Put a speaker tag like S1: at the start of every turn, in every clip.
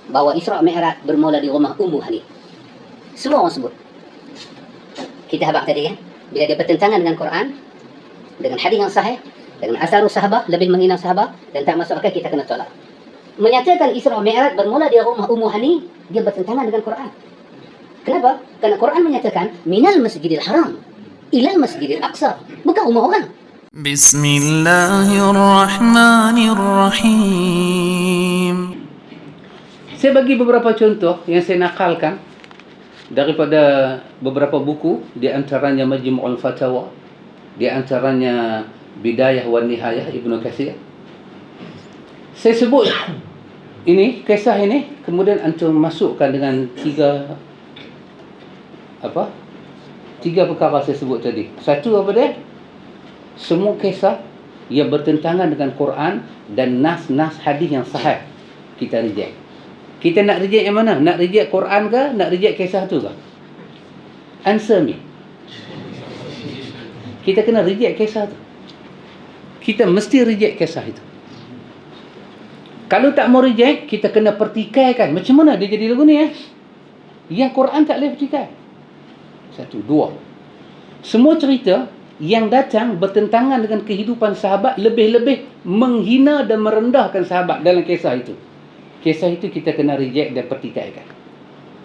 S1: bahwa Isra Mi'raj bermula di rumah Ummu Hani. Semua orang sebut. Kita habaq tadi kan, bila dia bertentangan dengan Quran, dengan hadis yang sahih, dengan asarus sahabat, lebih menghina sahabat dan tak masuk akal, kita kena tolak. Menyatakan Isra Mi'raj bermula di rumah Ummu Hani, dia bertentangan dengan Quran. Kenapa? Karena Quran menyatakan minal masjidil haram ilal masjidil aqsa, bukan rumah orang.
S2: Bismillahirrahmanirrahim.
S3: Saya bagi beberapa contoh yang saya nakalkan daripada beberapa buku, di antaranya Majmu'ul Fatawa, di antaranya Bidayah wa Nihayah Ibnu Katsir. Saya sebut ini, kisah ini, kemudian antum masukkan dengan tiga perkara saya sebut tadi. Satu apa dia? Semua kisah yang bertentangan dengan Quran dan nas-nas hadis yang sahih kita reject. Kita nak reject yang mana? Nak reject Quran ke? Nak reject kisah tu ke? Answer me. Kita kena reject kisah tu. Kita mesti reject kisah itu. Kalau tak mau reject, kita kena pertikaikan. Macam mana dia jadi lagu ni Yang Quran tak boleh pertikai. Satu, dua. Semua cerita yang datang bertentangan dengan kehidupan sahabat, lebih-lebih menghina dan merendahkan sahabat dalam kisah itu. Kisah itu kita kena reject dan pertikaikan.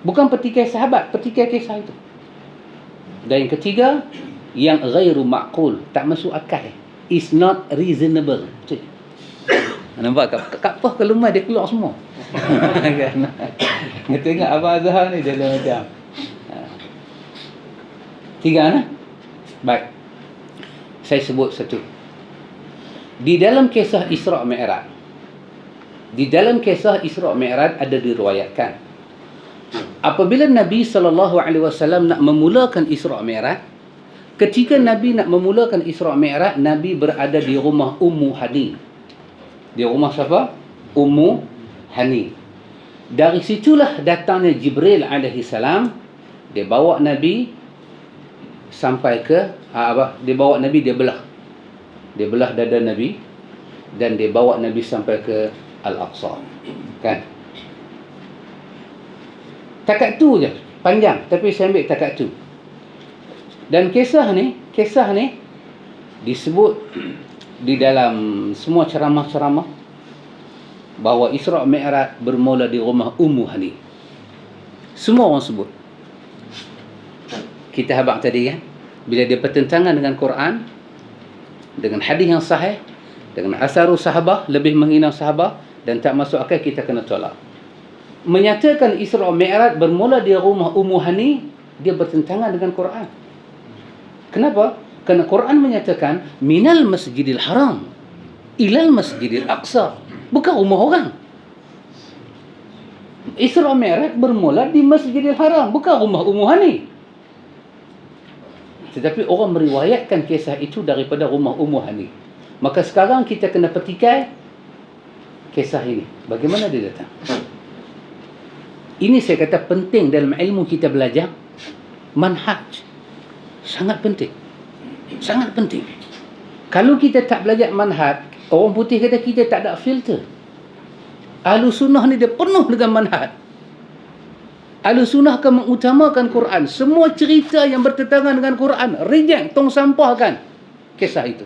S3: Bukan pertikai sahabat, pertikai kisah itu. Dan yang ketiga, yang ghairu ma'qul, tak masuk akal. Is not reasonable. Nampak kat pah kalau mai dia keluar semua. Tengok Abang Azhar ni dia macam. Tiga nah. Baik. Saya sebut satu. Di dalam kisah Isra Mi'raj. Di dalam kisah Isra Mi'raj ada diriwayatkan, apabila Nabi SAW nak memulakan Isra Mi'raj, ketika Nabi nak memulakan Isra Mi'raj, Nabi berada di rumah Ummu Hani. Di rumah siapa? Ummu Hani. Dari situlah datangnya Jibril alaihi salam. Dia bawa Nabi sampai ke dia bawa Nabi, dia belah dada Nabi dan dia bawa Nabi sampai ke Al-Aqsa, kan? Takat tu je, panjang, tapi saya ambil takat tu. Dan kisah ni disebut di dalam semua ceramah-ceramah bahawa Isra Mi'raj bermula di rumah Ummu Hani. Semua orang sebut. Kita habaq tadi kan, bila dia bertentangan dengan Quran, dengan hadis yang sahih, dengan asarus sahabah, lebih menghina sahabah dan tak masuk akal, kita kena tolak. Menyatakan Isra Mi'raj bermula di rumah Ummu Hani, dia bertentangan dengan Quran. Kenapa? Kerana Quran menyatakan minal masjidil haram ilal masjidil aqsa, bukan rumah orang. Isra Mi'raj bermula di Masjidil Haram, bukan rumah Ummu Hani. Tetapi orang meriwayatkan kisah itu daripada rumah Ummu Hani. Maka sekarang kita kena petikai kisah ini. Bagaimana dia datang? Ini saya kata penting dalam ilmu kita belajar. Manhaj. Sangat penting. Sangat penting. Kalau kita tak belajar manhaj, orang putih kata kita tak ada filter. Ahlus sunnah ni dia penuh dengan manhaj. Ahlus sunnah akan mengutamakan Quran. Semua cerita yang bertentangan dengan Quran, reject, tong sampahkan kisah itu.